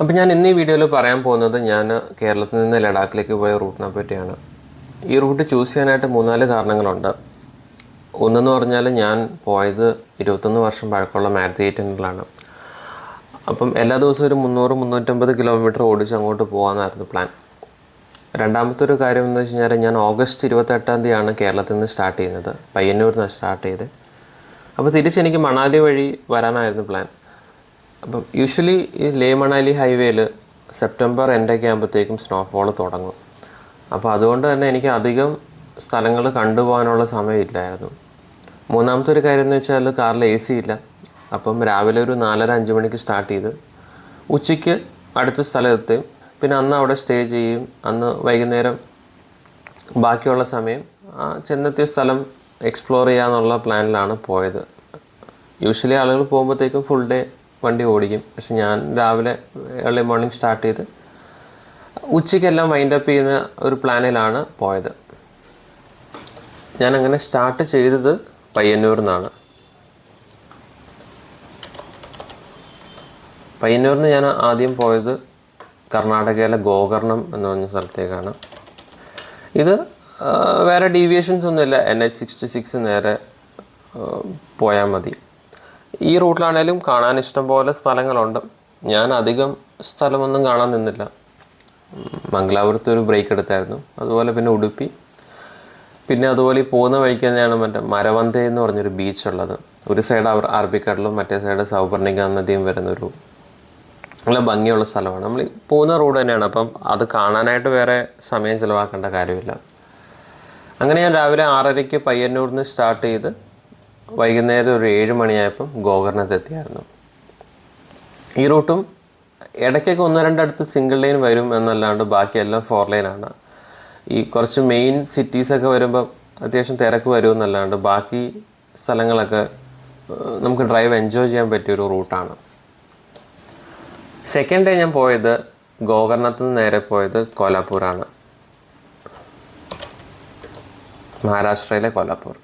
അപ്പോൾ ഞാൻ ഇന്ന് ഈ വീഡിയോയിൽ പറയാൻ പോകുന്നത് ഞാൻ കേരളത്തിൽ നിന്ന് ലഡാക്കിലേക്ക് പോയ റൂട്ടിനെ പറ്റിയാണ്. ഈ റൂട്ട് ചൂസ് ചെയ്യാനായിട്ട് 3-4 കാരണങ്ങളുണ്ട്. ഒന്നെന്ന് പറഞ്ഞാൽ ഞാൻ പോയത് 21 വർഷം പഴക്കമുള്ള മാരുതി 800-ലാണ്. അപ്പം എല്ലാ ദിവസവും ഒരു 300-350 കിലോമീറ്റർ ഓടിച്ച് അങ്ങോട്ട് പോകാമെന്നായിരുന്നു പ്ലാൻ. രണ്ടാമത്തെ ഒരു കാര്യം എന്ന് വെച്ച് കഴിഞ്ഞാൽ ഞാൻ ഓഗസ്റ്റ് 28-ാം തീയതിയാണ് കേരളത്തിൽ നിന്ന് സ്റ്റാർട്ട് ചെയ്യുന്നത്. പയ്യന്നൂരിൽ നിന്ന് സ്റ്റാർട്ട് ചെയ്ത് അപ്പോൾ തിരിച്ചെനിക്ക് മണാലി വഴി വരാനായിരുന്നു പ്ലാൻ. അപ്പം യൂഷ്വലി ഈ ലേ മണാലി ഹൈവേയിൽ സെപ്റ്റംബർ എൻഡൊക്കെ ആകുമ്പോഴത്തേക്കും സ്നോഫോൾ തുടങ്ങും. അപ്പോൾ അതുകൊണ്ട് തന്നെ എനിക്ക് അധികം സ്ഥലങ്ങൾ കണ്ടുപോകാനുള്ള സമയമില്ലായിരുന്നു. മൂന്നാമത്തെ ഒരു കാര്യം എന്ന് വെച്ചാൽ കാറിൽ AC ഇല്ല. അപ്പം രാവിലെ ഒരു 4:30-5 മണിക്ക് സ്റ്റാർട്ട് ചെയ്ത് ഉച്ചയ്ക്ക് അടുത്ത സ്ഥലത്തെയും പിന്നെ അന്ന് അവിടെ സ്റ്റേ ചെയ്യും. അന്ന് വൈകുന്നേരം ബാക്കിയുള്ള സമയം ചെന്നെത്തിയ സ്ഥലം എക്സ്പ്ലോർ ചെയ്യാന്നുള്ള പ്ലാനിലാണ് പോയത്. യൂഷ്വലി ആളുകൾ പോകുമ്പോഴത്തേക്കും ഫുൾ ഡേ വണ്ടി ഓടിക്കും. പക്ഷെ ഞാൻ രാവിലെ ഏർലി മോർണിംഗ് സ്റ്റാർട്ട് ചെയ്ത് ഉച്ചയ്ക്കെല്ലാം വൈൻഡപ്പ് ചെയ്യുന്ന ഒരു പ്ലാനിലാണ് പോയത്. ഞാനങ്ങനെ സ്റ്റാർട്ട് ചെയ്തത് പയ്യന്നൂരിൽ നിന്നാണ്. പയ്യന്നൂരിൽ നിന്ന് ഞാൻ ആദ്യം പോയത് കർണാടകയിലെ ഗോകർണം എന്ന് പറഞ്ഞ സ്ഥലത്തേക്കാണ്. ഇത് വേറെ ഡീവിയേഷൻസ് ഒന്നുമില്ല. NH-66 നേരെ പോയാൽ മതി. ഈ റൂട്ടിലാണേലും കാണാൻ ഇഷ്ടം പോലെ സ്ഥലങ്ങളുണ്ട്. ഞാൻ അധികം സ്ഥലമൊന്നും കാണാൻ നിന്നില്ല. മംഗലാപുരത്ത് ഒരു ബ്രേക്ക് എടുത്തായിരുന്നു. അതുപോലെ പിന്നെ ഉടുപ്പി, പിന്നെ അതുപോലെ ഈ പോകുന്ന വഴിക്ക് തന്നെയാണ് മറ്റേ മരവന്ത എന്ന് പറഞ്ഞൊരു ബീച്ചുള്ളത്. ഒരു സൈഡ് അറബിക്കടലും മറ്റേ സൈഡ് സൗപർണിക നദിയും വരുന്നൊരു നല്ല ഭംഗിയുള്ള സ്ഥലമാണ്. നമ്മൾ പോകുന്ന റോഡ് തന്നെയാണ്. അപ്പം അത് കാണാനായിട്ട് വേറെ സമയം ചിലവാക്കേണ്ട കാര്യമില്ല. അങ്ങനെ ഞാൻ രാവിലെ 6:30-ക്ക് പയ്യന്നൂരിൽ നിന്ന് സ്റ്റാർട്ട് ചെയ്ത് വൈകുന്നേരം ഒരു 7 മണിയായപ്പം ഗോകർണത്തെത്തിയായിരുന്നു. ഈ റൂട്ടും ഇടയ്ക്കൊക്കെ 1-2 അടുത്ത് സിംഗിൾ ലൈൻ വരും എന്നല്ലാണ്ട് ബാക്കിയെല്ലാം 4 ലൈനാണ്. ഈ കുറച്ച് മെയിൻ സിറ്റീസൊക്കെ വരുമ്പോൾ അത്യാവശ്യം തിരക്ക് വരുമെന്നല്ലാണ്ട് ബാക്കി സ്ഥലങ്ങളൊക്കെ നമുക്ക് ഡ്രൈവ് എൻജോയ് ചെയ്യാൻ പറ്റിയൊരു റൂട്ടാണ്. സെക്കൻഡ് ഡേ ഞാൻ പോയത് ഗോകർണത്തിൽ നിന്ന് നേരെ പോയത് കോലാപ്പൂരാണ്. മഹാരാഷ്ട്രയിലെ കോലാപ്പൂർ.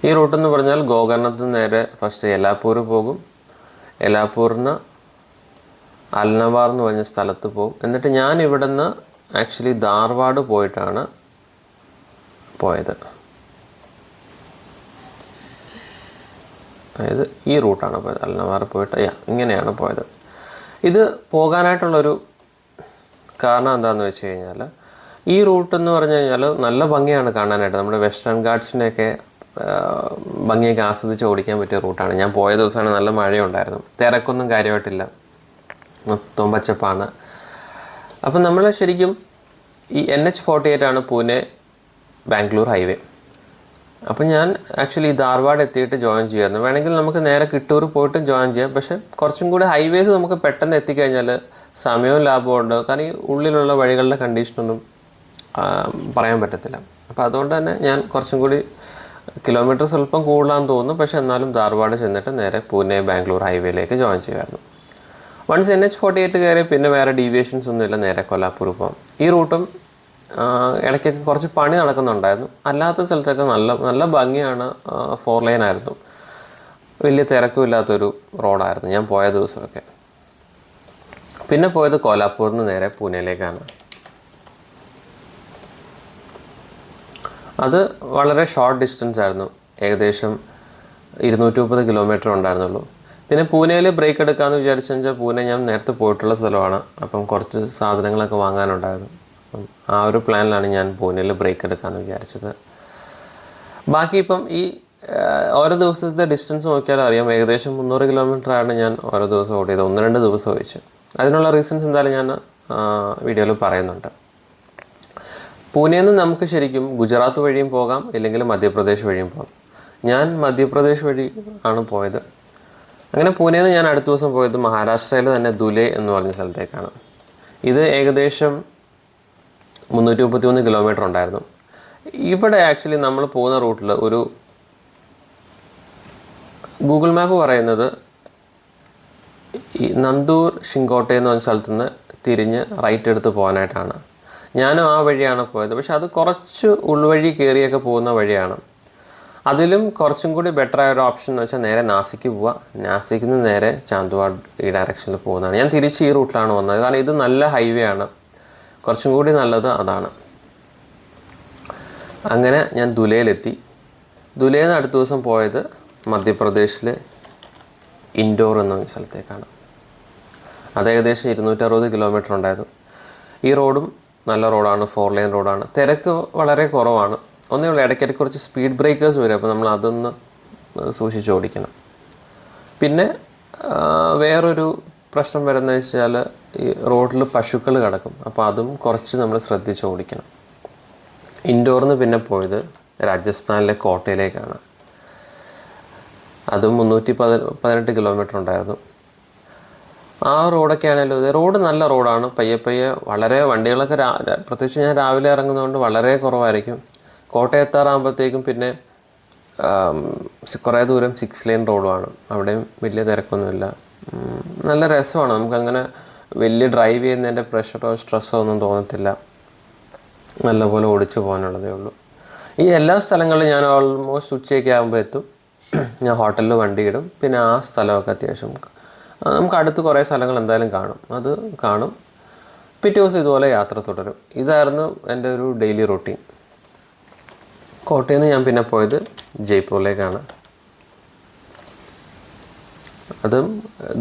ഈ റൂട്ടെന്ന് പറഞ്ഞാൽ ഗോകർണത്തിൽ നിന്ന് നേരെ ഫസ്റ്റ് യെലാപ്പൂർ പോകും. യെലാപ്പൂരിന് അൽനവാർ എന്ന് പറഞ്ഞ സ്ഥലത്ത് പോകും. എന്നിട്ട് ഞാൻ ഇവിടെ നിന്ന് ആക്ച്വലി ധാർവാഡ് പോയിട്ടാണ് പോയത്. അതായത് ഈ റൂട്ടാണ് പോയത്. അൽനവാർ പോയിട്ട് ഇങ്ങനെയാണ് പോയത്. ഇത് പോകാനായിട്ടുള്ളൊരു കാരണം എന്താണെന്ന് വെച്ച് കഴിഞ്ഞാൽ ഈ റൂട്ടെന്ന് പറഞ്ഞു കഴിഞ്ഞാൽ നല്ല ഭംഗിയാണ് കാണാനായിട്ട്. നമ്മുടെ വെസ്റ്റേൺ ഗാട്സിനെയൊക്കെ ഭംഗിയൊക്കെ ആസ്വദിച്ച് ഓടിക്കാൻ പറ്റിയ റൂട്ടാണ്. ഞാൻ പോയ ദിവസമാണ് നല്ല മഴയുണ്ടായിരുന്നു. തിരക്കൊന്നും കാര്യമായിട്ടില്ല, മൊത്തം പച്ചപ്പാണ്. അപ്പം നമ്മൾ ശരിക്കും ഈ NH-48 ആണ് പൂനെ ബാംഗ്ലൂർ ഹൈവേ. അപ്പം ഞാൻ ആക്ച്വലി ധാർവാഡ് എത്തിയിട്ട് ജോയിൻ ചെയ്യായിരുന്നു. വേണമെങ്കിൽ നമുക്ക് നേരെ കിട്ടൂർ പോയിട്ട് ജോയിൻ ചെയ്യാം. പക്ഷെ കുറച്ചും കൂടി ഹൈവേസ് നമുക്ക് പെട്ടെന്ന് എത്തിക്കഴിഞ്ഞാൽ സമയവും ലാഭമുണ്ട്. കാരണം ഈ ഉള്ളിലുള്ള വഴികളുടെ കണ്ടീഷനൊന്നും പറയാൻ പറ്റത്തില്ല. അപ്പോൾ അതുകൊണ്ട് തന്നെ ഞാൻ കുറച്ചും കൂടി കിലോമീറ്റർ സ്വല്പം കൂടുതലാണെന്ന് തോന്നുന്നു. പക്ഷെ എന്നാലും ധാർവാഡ് ചെന്നിട്ട് നേരെ പൂനെ ബാംഗ്ലൂർ ഹൈവേയിലേക്ക് ജോയിൻ ചെയ്യുമായിരുന്നു. വൺസ് NH-48 കയറി പിന്നെ വേറെ ഡീവിയേഷൻസ് ഒന്നുമില്ല, നേരെ കൊല്ലാപ്പൂർ പോകാം. ഈ റൂട്ടും ഇടയ്ക്കൊക്കെ കുറച്ച് പണി നടക്കുന്നുണ്ടായിരുന്നു. അല്ലാത്ത സ്ഥലത്തൊക്കെ നല്ല ഭംഗിയാണ്. 4 ലൈനായിരുന്നു. വലിയ തിരക്കും ഇല്ലാത്തൊരു റോഡായിരുന്നു ഞാൻ പോയ ദിവസമൊക്കെ. പിന്നെ പോയത് കോലാപ്പൂരിൽ നിന്ന് നേരെ പൂനെയിലേക്കാണ്. അത് വളരെ ഷോർട്ട് ഡിസ്റ്റൻസ് ആയിരുന്നു. ഏകദേശം 230 കിലോമീറ്റർ ഉണ്ടായിരുന്നുള്ളൂ. പിന്നെ പൂനെയിൽ ബ്രേക്ക് എടുക്കാമെന്ന് വിചാരിച്ചു വെച്ചാൽ പൂനെ ഞാൻ നേരത്തെ പോയിട്ടുള്ള സ്ഥലമാണ്. അപ്പം കുറച്ച് സാധനങ്ങളൊക്കെ വാങ്ങാനുണ്ടായിരുന്നു. അപ്പം ആ ഒരു പ്ലാനിലാണ് ഞാൻ പൂനെയിൽ ബ്രേക്ക് എടുക്കാമെന്ന് വിചാരിച്ചത്. ബാക്കി ഇപ്പം ഈ ഓരോ ദിവസത്തെ ഡിസ്റ്റൻസ് നോക്കിയാൽ അറിയാം. ഏകദേശം 300 കിലോമീറ്ററാണ് ഞാൻ ഓരോ ദിവസം ഓടിയത്. 1-2 ദിവസം ഒഴിച്ച്. അതിനുള്ള റീസൺസ് എന്തായാലും ഞാൻ വീഡിയോയിൽ പറയുന്നുണ്ട്. പൂനെയിൽ നിന്ന് നമുക്ക് ശരിക്കും ഗുജറാത്ത് വഴിയും പോകാം, ഇല്ലെങ്കിൽ മധ്യപ്രദേശ് വഴിയും പോകാം. ഞാൻ മധ്യപ്രദേശ് വഴി ആണ് പോയത്. അങ്ങനെ പൂനെയിൽ നിന്ന് ഞാൻ അടുത്ത ദിവസം പോയത് മഹാരാഷ്ട്രയിൽ തന്നെ ദുലെ എന്ന് പറഞ്ഞ സ്ഥലത്തേക്കാണ്. ഇത് ഏകദേശം 331 കിലോമീറ്റർ ഉണ്ടായിരുന്നു. ഇവിടെ ആക്ച്വലി നമ്മൾ പോകുന്ന റൂട്ടിൽ ഒരു ഗൂഗിൾ മാപ്പ് പറയുന്നത് ഈ നന്ദൂർ ഷിങ്കോട്ടെ എന്ന് പറഞ്ഞ സ്ഥലത്തു നിന്ന് തിരിഞ്ഞ് റൈറ്റ് എടുത്ത് പോകാനായിട്ടാണ്. ഞാനും ആ വഴിയാണ് പോയത്. പക്ഷെ അത് കുറച്ച് ഉൾവഴി കയറിയൊക്കെ പോകുന്ന വഴിയാണ്. അതിലും കുറച്ചും കൂടി ബെറ്ററായ ഒരു ഓപ്ഷൻ എന്ന് വെച്ചാൽ നേരെ നാസിക്ക് പോവുക. നാസിക്കിൽ നിന്ന് നേരെ ചാന്തുവാഡ് ഈ ഡയറക്ഷനിൽ പോകുന്നതാണ്. ഞാൻ തിരിച്ച് ഈ റൂട്ടിലാണ് വന്നത്, കാരണം ഇത് നല്ല ഹൈവേ ആണ്, കുറച്ചും കൂടി നല്ലത് അതാണ്. അങ്ങനെ ഞാൻ ദുലയിലെത്തി. ദുലയിൽ നിന്ന് അടുത്ത ദിവസം പോയത് മധ്യപ്രദേശിലെ ഇൻഡോർ എന്ന സ്ഥലത്തേക്കാണ്. അത് ഏകദേശം 260 കിലോമീറ്റർ ഉണ്ടായിരുന്നു. ഈ റോഡും നല്ല റോഡാണ്, 4 ലൈൻ റോഡാണ്. തിരക്ക് വളരെ കുറവാണ്. ഒന്നേ ഉള്ളൂ, ഇടയ്ക്കിടയ്ക്ക് കുറച്ച് സ്പീഡ് ബ്രേക്കേഴ്സ് വരും, അപ്പോൾ നമ്മൾ അതൊന്ന് സൂക്ഷിച്ച് ഓടിക്കണം. പിന്നെ വേറൊരു പ്രശ്നം വരുന്നത് വെച്ചാൽ ഈ റോഡിൽ പശുക്കൾ കിടക്കും, അപ്പോൾ അതും കുറച്ച് നമ്മൾ ശ്രദ്ധിച്ച് ഓടിക്കണം. ഇൻഡോറിൽ നിന്ന് പിന്നെ പോയത് രാജസ്ഥാനിലെ കോട്ടയിലേക്കാണ്. അതും 318 കിലോമീറ്റർ ഉണ്ടായിരുന്നു. ആ റോഡൊക്കെ ആണെങ്കിലും റോഡ് നല്ല റോഡാണ്. പയ്യെ വളരെ വണ്ടികളൊക്കെ പ്രത്യേകിച്ച് ഞാൻ രാവിലെ ഇറങ്ങുന്നതുകൊണ്ട് വളരെ കുറവായിരിക്കും. കോട്ടയത്താറാകുമ്പോഴത്തേക്കും പിന്നെ കുറേ ദൂരം 6 ലൈൻ റോഡുമാണ്. അവിടെയും വലിയ തിരക്കൊന്നുമില്ല. നല്ല രസമാണ്. നമുക്കങ്ങനെ വലിയ ഡ്രൈവ് ചെയ്യുന്നതിൻ്റെ പ്രഷറോ സ്ട്രെസ്സോ ഒന്നും തോന്നത്തില്ല. നല്ലപോലെ ഓടിച്ചു പോകാനുള്ളതേ ഉള്ളൂ. ഈ എല്ലാ സ്ഥലങ്ങളിലും ഞാൻ ഓൾമോസ്റ്റ് ഉച്ചയൊക്കെ ആകുമ്പോൾ എത്തും. ഞാൻ ഹോട്ടലിൽ വണ്ടി ഇടും. പിന്നെ ആ സ്ഥലമൊക്കെ അത്യാവശ്യം നമുക്ക് അടുത്ത് കുറേ സ്ഥലങ്ങൾ എന്തായാലും കാണും. അത് കാണും. പിറ്റേ ദിവസം ഇതുപോലെ യാത്ര തുടരും. ഇതായിരുന്നു എൻ്റെ ഒരു ഡെയിലി റൂട്ടീൻ. കോട്ടയിൽ നിന്ന് ഞാൻ പിന്നെ പോയത് ജയ്പൂരിലേക്കാണ്. അതും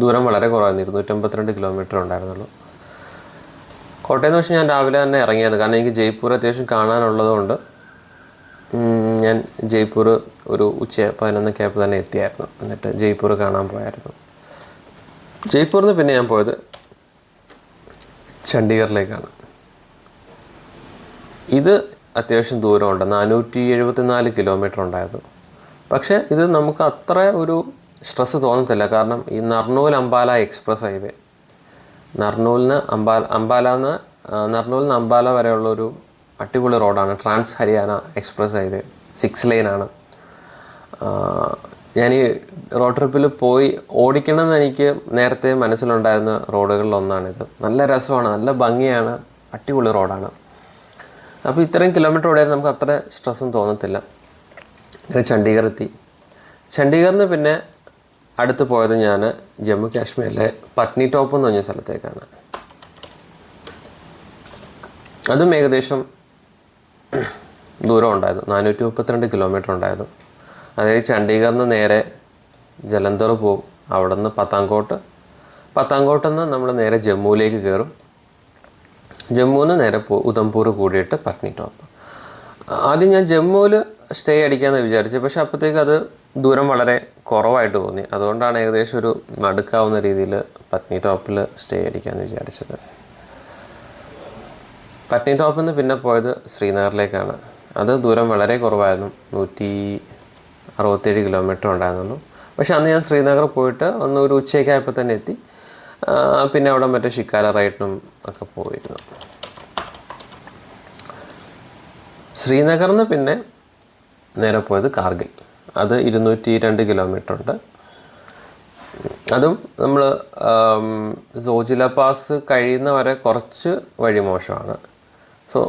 ദൂരം വളരെ കുറവായിരുന്നു, 252 കിലോമീറ്റർ ഉണ്ടായിരുന്നുള്ളൂ. കോട്ടയം എന്ന് വെച്ചാൽ ഞാൻ രാവിലെ തന്നെ ഇറങ്ങിയത്, കാരണം എനിക്ക് ജയ്പൂർ അത്യാവശ്യം കാണാനുള്ളതുകൊണ്ട് ഞാൻ ജയ്പൂർ ഒരു 11:00 ആയപ്പോൾ തന്നെ എത്തിയായിരുന്നു. എന്നിട്ട് ജയ്പൂർ കാണാൻ പോയായിരുന്നു. ജയ്പൂരിൽ നിന്ന് പിന്നെ ഞാൻ പോയത് ചണ്ഡീഗറിലേക്കാണ്. ഇത് അത്യാവശ്യം ദൂരമുണ്ട്, 474 കിലോമീറ്റർ ഉണ്ടായിരുന്നു. പക്ഷേ ഇത് നമുക്ക് അത്ര ഒരു സ്ട്രെസ്സ് തോന്നത്തില്ല, കാരണം ഈ നർനൂൽ അംബാല എക്സ്പ്രസ് ഹൈവേ, നർനൂലിൽ നിന്ന് അംബാല വരെയുള്ളൊരു അടിപൊളി റോഡാണ്. ട്രാൻസ് ഹരിയാന എക്സ്പ്രസ് ഹൈവേ 6 ലൈനാണ്. ഞാൻ ഈ റോഡ് ട്രിപ്പിൽ പോയി ഓടിക്കണമെന്ന് എനിക്ക് നേരത്തെ മനസ്സിലുണ്ടായിരുന്ന റോഡുകളിലൊന്നാണിത്. നല്ല രസമാണ്, നല്ല ഭംഗിയാണ്, അടിപൊളി റോഡാണ്. അപ്പോൾ ഇത്രയും കിലോമീറ്റർ ഓടിയാൽ നമുക്ക് അത്ര സ്ട്രെസ്സും തോന്നത്തില്ല. അങ്ങനെ ചണ്ഡീഗർ എത്തി. ചണ്ഡീഗറിൽ നിന്ന് പിന്നെ അടുത്ത് പോയത് ഞാൻ ജമ്മു കാശ്മീരിലെ പത്നിടോപ്പ് എന്ന് പറഞ്ഞ സ്ഥലത്തേക്കാണ്. അതും ഏകദേശം ദൂരം ഉണ്ടായിരുന്നു, 432 കിലോമീറ്റർ ഉണ്ടായിരുന്നു. അതായത് ചണ്ഡീഗറിൽ നിന്ന് നേരെ ജലന്ധർ പോകും, അവിടെ നിന്ന് പത്താൻകോട്ടിൽ നിന്ന് നമ്മൾ നേരെ ജമ്മുവിലേക്ക് കയറും. ജമ്മുവിൽ നിന്ന് നേരെ ഉധംപൂർ കൂടിയിട്ട് പത്നിടോപ്പ്. ആദ്യം ഞാൻ ജമ്മുവിൽ സ്റ്റേ അടിക്കാമെന്ന് വിചാരിച്ചു, പക്ഷേ അപ്പോഴത്തേക്ക് അത് ദൂരം വളരെ കുറവായിട്ട് തോന്നി. അതുകൊണ്ടാണ് ഏകദേശം ഒരു മടുക്കാവുന്ന രീതിയിൽ പത്നിടോപ്പിൽ സ്റ്റേ അടിക്കാമെന്ന് വിചാരിച്ചത്. പത്നിടോപ്പിൽ നിന്ന് പിന്നെ പോയത് ശ്രീനഗറിലേക്കാണ്. അത് ദൂരം വളരെ കുറവായിരുന്നു, 167 കിലോമീറ്റർ ഉണ്ടായിരുന്നുള്ളൂ. പക്ഷെ അന്ന് ഞാൻ ശ്രീനഗർ പോയിട്ട് ഒരു ഉച്ചയൊക്കെ ആയപ്പോൾ തന്നെ എത്തി. പിന്നെ അവിടെ മറ്റേ ഷിക്കാര റൈഡിനും ഒക്കെ പോയിരുന്നു. ശ്രീനഗറിൽ നിന്ന് പിന്നെ നേരെ പോയത് കാർഗിൽ. അത് 202 കിലോമീറ്റർ ഉണ്ട്. അതും നമ്മൾ സോജില പാസ് കഴിയുന്ന വരെ കുറച്ച് വഴി മോശമാണ്.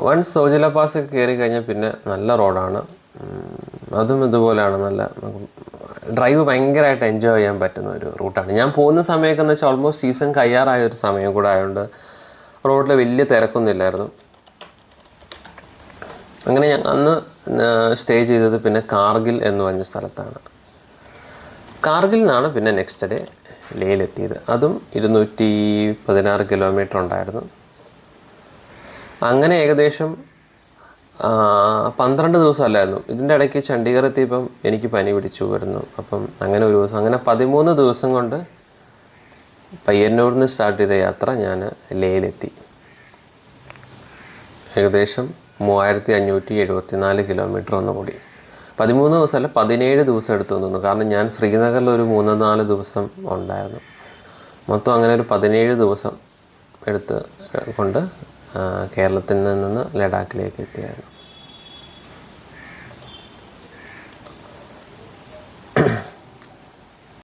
വൺസ് സോജില പാസ് കയറി കഴിഞ്ഞാൽ പിന്നെ നല്ല റോഡാണ്. അതും ഇതുപോലെയാണ്, നല്ല ഡ്രൈവ് ഭയങ്കരമായിട്ട് എൻജോയ് ചെയ്യാൻ പറ്റുന്ന ഒരു റൂട്ടാണ്. ഞാൻ പോകുന്ന സമയമൊക്കെ എന്ന് വെച്ചാൽ ഓൾമോസ്റ്റ് സീസൺ കഴിയാറായ ഒരു സമയം കൂടെ ആയതുകൊണ്ട് റോഡിൽ വലിയ തിരക്കൊന്നും ഇല്ലായിരുന്നു. അങ്ങനെ ഞാൻ അന്ന് സ്റ്റേ ചെയ്തത് പിന്നെ കാർഗിൽ എന്ന് പറഞ്ഞ സ്ഥലത്താണ്. കാർഗിൽ നിന്നാണ് പിന്നെ നെക്സ്റ്റ് ഡേ ലേയിലെത്തിയത്. അതും 216 കിലോമീറ്റർ ഉണ്ടായിരുന്നു. അങ്ങനെ ഏകദേശം 12 ദിവസം അല്ലായിരുന്നു. ഇതിൻ്റെ ഇടയ്ക്ക് ചണ്ഡീഗർ എത്തിയപ്പം എനിക്ക് പനി പിടിച്ചു വരുന്നു. അപ്പം അങ്ങനെ ഒരു ദിവസം, അങ്ങനെ 13 ദിവസം കൊണ്ട് പയ്യന്നൂരിൽ നിന്ന് സ്റ്റാർട്ട് ചെയ്ത യാത്ര ഞാൻ ലേയിലെത്തി. ഏകദേശം 3574 കിലോമീറ്റർ ഒന്നുകൂടി. 13 ദിവസമല്ല, 17 ദിവസം എടുത്തു തോന്നുന്നു. കാരണം ഞാൻ ശ്രീനഗറിൽ ഒരു 3-4 ദിവസം ഉണ്ടായിരുന്നു. മൊത്തം അങ്ങനെ ഒരു 17 ദിവസം എടുത്ത് കൊണ്ട് കേരളത്തിൽ നിന്ന് ലഡാക്കിലേക്ക് എത്തിയായിരുന്നു.